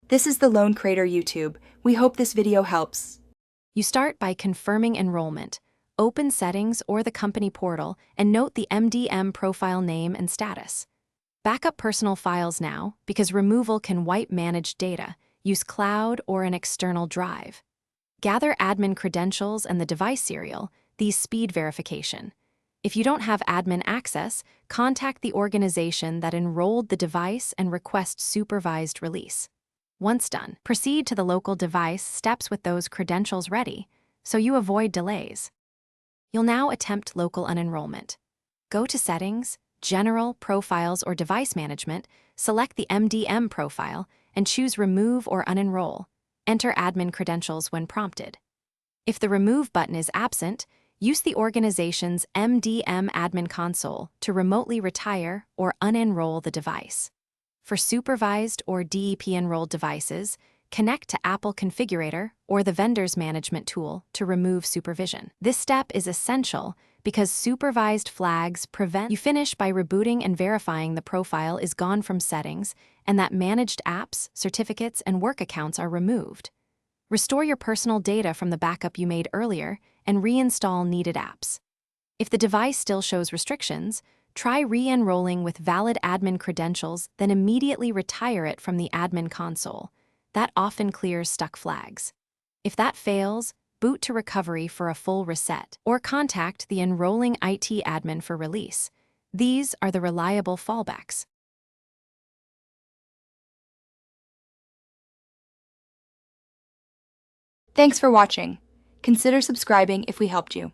This is the Lone Creator YouTube. We hope this video helps. You start by confirming enrollment. Open Settings or the company portal and note the MDM profile name and status. Backup personal files now, because removal can wipe managed data. Use cloud or an external drive. Gather admin credentials and the device serial, these speed verification. If you don't have admin access, contact the organization that enrolled the device and request supervised release. Once done, proceed to the local device steps with those credentials ready, so you avoid delays. You'll now attempt local unenrollment. Go to Settings, General, Profiles, or Device Management, select the MDM profile, and choose Remove or Unenroll. Enter admin credentials when prompted. If the Remove button is absent, use the organization's MDM admin console to remotely retire or unenroll the device. For supervised or DEP-enrolled devices, connect to Apple Configurator or the vendor's management tool to remove supervision. This step is essential because supervised flags prevent. You finish by rebooting and verifying the profile is gone from settings and that managed apps, certificates, and work accounts are removed. Restore your personal data from the backup you made earlier and reinstall needed apps. If the device still shows restrictions, try re-enrolling with valid admin credentials, then immediately retire it from the admin console. That often clears stuck flags. If that fails, boot to recovery for a full reset, or contact the enrolling IT admin for release. These are the reliable fallbacks. Thanks for watching. Consider subscribing if we helped you.